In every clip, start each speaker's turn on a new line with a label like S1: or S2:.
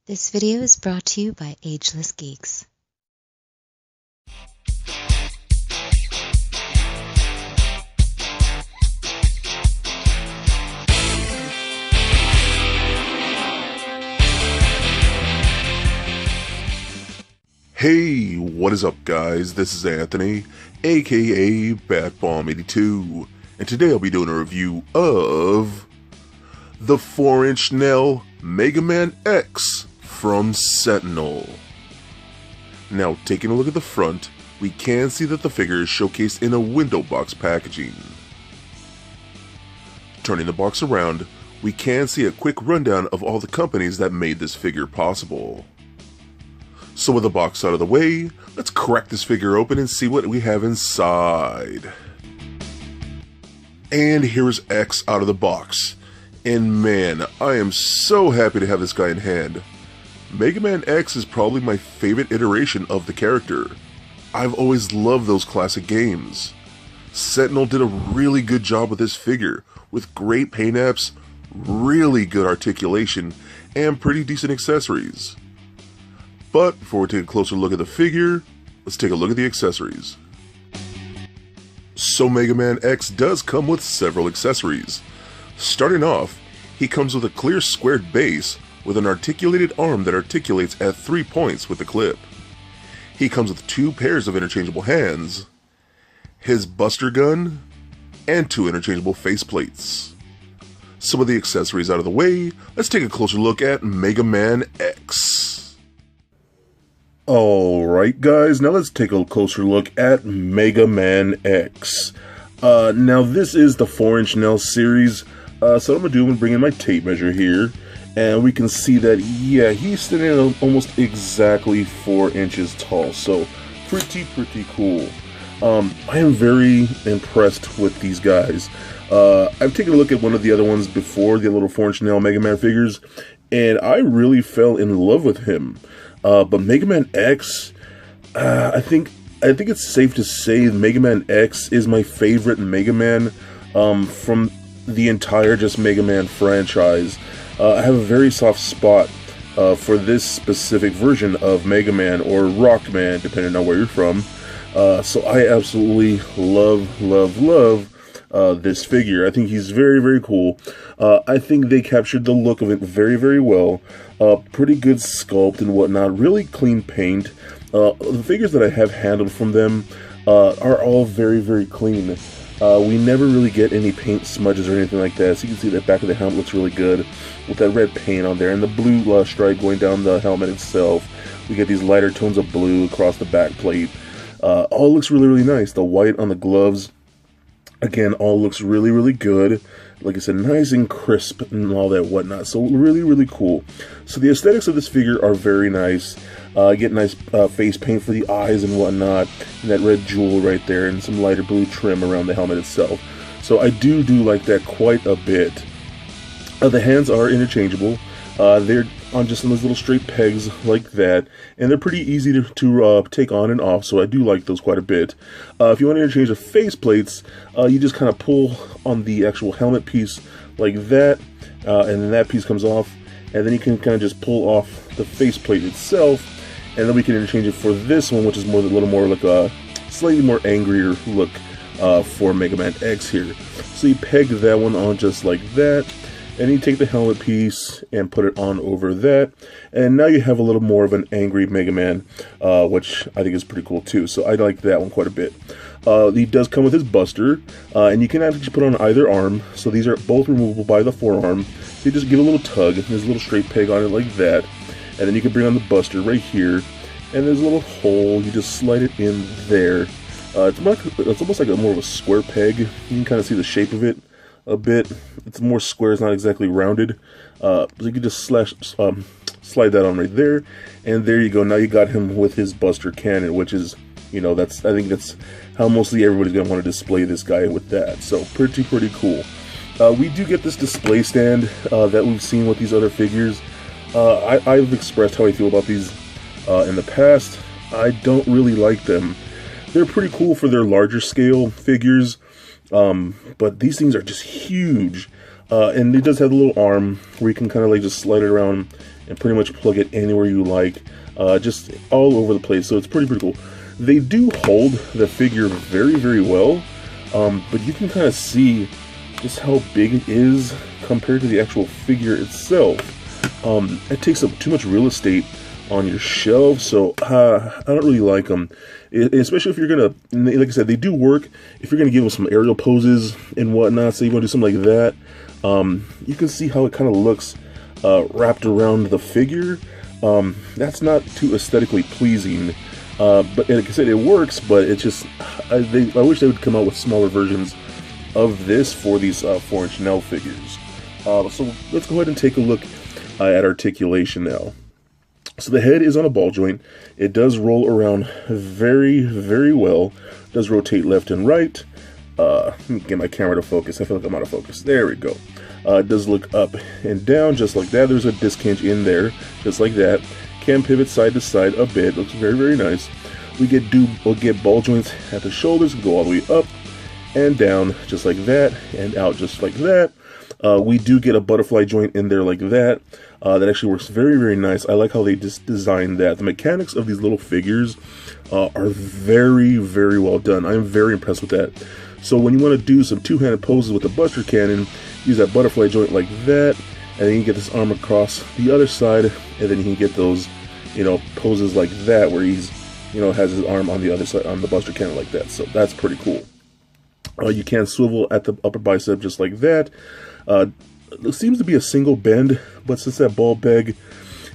S1: This video is brought to you by Ageless Geeks.
S2: Hey, what is up guys? This is Anthony, aka BatBomb82, and today I'll be doing a review of the 4-inch Nel Megaman X from Sentinel. Now, taking a look at the front, we can see that the figure is showcased in a window box packaging. Turning the box around, we can see a quick rundown of all the companies that made this figure possible. So with the box out of the way, let's crack this figure open and see what we have inside. And here is X out of the box. And man, I am so happy to have this guy in hand. Megaman X is probably my favorite iteration of the character. I've always loved those classic games. Sentinel did a really good job with this figure, with great paint apps, really good articulation, and pretty decent accessories. But before we take a closer look at the figure, let's take a look at the accessories. So Megaman X does come with several accessories. Starting off, he comes with a clear squared base with an articulated arm that articulates at 3 points with the clip. He comes with 2 pairs of interchangeable hands, his buster gun, and 2 interchangeable faceplates. So with the accessories out of the way, let's take a closer look at Megaman X. Alright guys, now let's take a closer look at Megaman X. Now this is the 4-inch Nel series, so what I'm going to bring in my tape measure here, and we can see that, yeah, he's standing at almost exactly 4 inches tall, so pretty cool. I am very impressed with these guys. I've taken a look at one of the other ones before, the little 4-inch Nel Mega Man figures, and I really fell in love with him. But Megaman X, I think it's safe to say Megaman X is my favorite Mega Man from the entire just Mega Man franchise. I have a very soft spot for this specific version of Mega Man or Rockman, depending on where you're from. So I absolutely love this figure. I think he's very cool. I think they captured the look of it very well. Pretty good sculpt and whatnot, really clean paint. The figures that I have handled from them are all very clean. We never really get any paint smudges or anything like that, so you can see the back of the helmet looks really good with that red paint on there, and the blue stripe going down the helmet itself. We get these lighter tones of blue across the back plate. All looks really nice. The white on the gloves, again, all looks really good. Like I said, nice and crisp and all that whatnot. So really cool. So the aesthetics of this figure are very nice. Get nice face paint for the eyes and whatnot, and that red jewel right there, and some lighter blue trim around the helmet itself. So I do like that quite a bit. The hands are interchangeable. They're on just those little straight pegs like that, and they're pretty easy to take on and off, so I do like those quite a bit. If you want to interchange the face plates, you just kind of pull on the actual helmet piece like that, and then that piece comes off, and then you can kind of just pull off the face plate itself, and then we can interchange it for this one, which is a little more like a slightly more angrier look for Mega Man X here. So you peg that one on just like that, and you take the helmet piece and put it on over that, and now you have a little more of an angry Mega Man, which I think is pretty cool too. So I like that one quite a bit. He does come with his buster, and you can actually put on either arm. So these are both removable by the forearm. So you just give a little tug, and there's a little straight peg on it like that, and then you can bring on the buster right here, and there's a little hole. You just slide it in there. It's almost like more of a square peg. You can kind of see the shape of it a bit. It's more square, it's not exactly rounded. So you can just slide that on right there, and there you go. Now you got him with his buster cannon, which is, I think that's how mostly everybody's gonna want to display this guy with that. So pretty cool. We do get this display stand that we've seen with these other figures. I've expressed how I feel about these in the past. I don't really like them. They're pretty cool for their larger scale figures. But these things are just huge. And it does have a little arm where you can kind of like just slide it around and pretty much plug it anywhere you like, just all over the place. So it's pretty cool. They do hold the figure very, very well, but you can kind of see just how big it is compared to the actual figure itself. It takes up too much real estate on your shelf, so I don't really like them. Especially if you're gonna, like I said, they do work if you're gonna give them some aerial poses and whatnot. So you want to do something like that. You can see how it kind of looks wrapped around the figure. That's not too aesthetically pleasing, but like I said, it works. But it's just I wish they would come out with smaller versions of this for these 4-inch Nel figures. So let's go ahead and take a look at articulation now. So the head is on a ball joint. It does roll around very, very well. It does rotate left and right. Let me get my camera to focus. I feel like I'm out of focus. There we go. It does look up and down just like that. There's a disc hinge in there, just like that. Can pivot side to side a bit. Looks very, very nice. We'll get ball joints at the shoulders. Go all the way up and down just like that, and out just like that. We do get a butterfly joint in there like that. That actually works very, very nice. I like how they just designed that. The mechanics of these little figures are very, very well done. I'm very impressed with that. So when you want to do some two-handed poses with the Buster Cannon, use that butterfly joint like that, and then you get this arm across the other side, and then you can get those, poses like that where he's, has his arm on the other side on the Buster Cannon like that. So that's pretty cool. You can swivel at the upper bicep just like that. It seems to be a single bend, but since that ball peg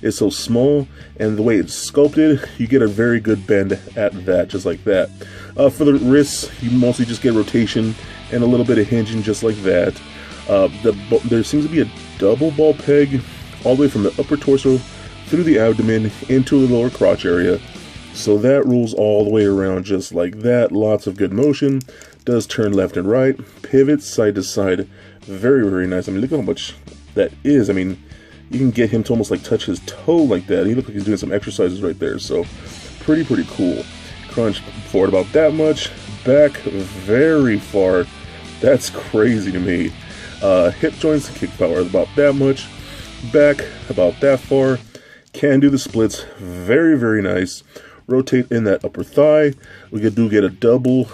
S2: is so small and the way it's sculpted, you get a very good bend at that, just like that. For the wrists, you mostly just get rotation and a little bit of hinging just like that. There seems to be a double ball peg all the way from the upper torso through the abdomen into the lower crotch area. So that rolls all the way around just like that. Lots of good motion. Does turn left and right. Pivots side to side. Very, very nice. I mean, look how much that is. I mean, you can get him to almost like touch his toe like that. He looks like he's doing some exercises right there. So pretty cool. Crunch forward about that much. Back very far. That's crazy to me. Hip joints and kick power about that much. Back about that far. Can do the splits. Very, very nice. Rotate in that upper thigh. We do get a double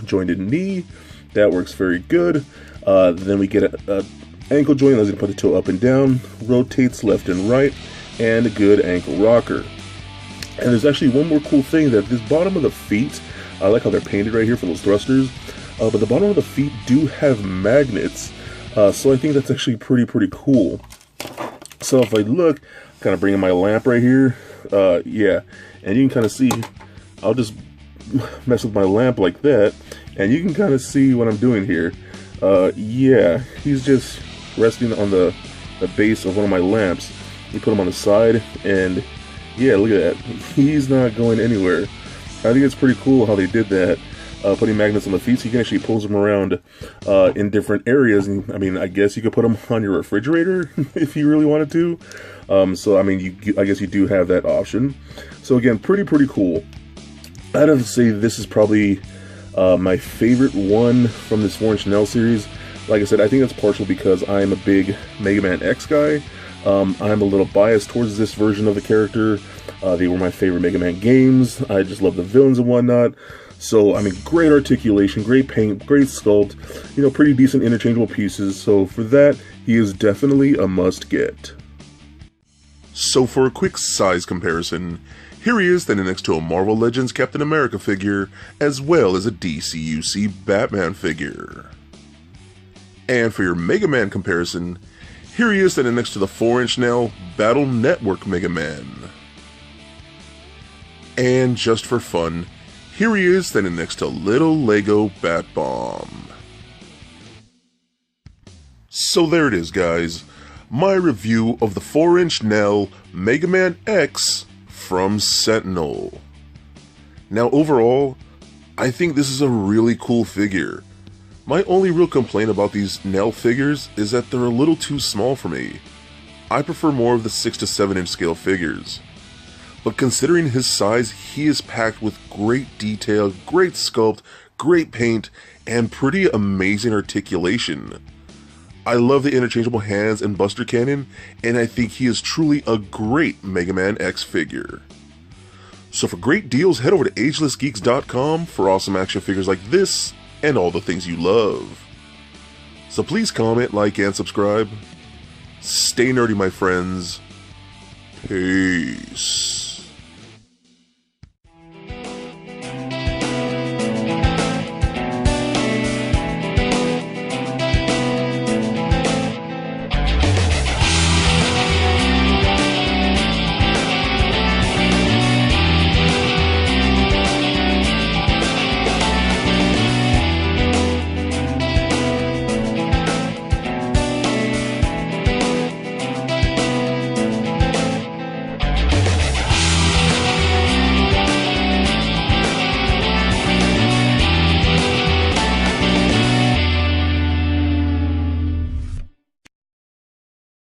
S2: jointed knee. That works very good. Then we get a ankle joint. Let's put the toe up and down. Rotates left and right. And a good ankle rocker. And there's actually one more cool thing, that this bottom of the feet, I like how they're painted right here for those thrusters. But the bottom of the feet do have magnets. So I think that's actually pretty cool. So if I look, kind of bring in my lamp right here. Yeah. And you can kind of see, I'll just mess with my lamp like that, and you can kind of see what I'm doing here. Yeah, he's just resting on the base of one of my lamps. You put him on the side, and yeah, look at that. He's not going anywhere. I think it's pretty cool how they did that, putting magnets on the feet so you can actually pose them around in different areas. And I mean, I guess you could put them on your refrigerator if you really wanted to. So I mean, I guess you do have that option. So again, pretty cool. I'd have to say this is probably my favorite one from this 4-inch Nel series. Like I said, I think that's partial because I'm a big Mega Man X guy. I'm a little biased towards this version of the character. They were my favorite Mega Man games. I just love the villains and whatnot. So, I mean, great articulation, great paint, great sculpt, pretty decent interchangeable pieces. So for that, he is definitely a must-get. So for a quick size comparison, here he is standing next to a Marvel Legends Captain America figure, as well as a DCUC Batman figure. And for your Mega Man comparison, here he is standing next to the 4-inch Nel Battle Network Mega Man. And just for fun, here he is standing next to Little Lego Bat Bomb. So there it is, guys. My review of the 4-inch Nel Mega Man X from Sentinel. Now overall, I think this is a really cool figure. My only real complaint about these Nel figures is that they're a little too small for me. I prefer more of the 6 to 7 inch scale figures. But considering his size, he is packed with great detail, great sculpt, great paint, and pretty amazing articulation. I love the interchangeable hands and Buster Cannon, and I think he is truly a great Mega Man X figure. So for great deals, head over to agelessgeeks.com for awesome action figures like this and all the things you love. So please comment, like, and subscribe. Stay nerdy, my friends. Peace.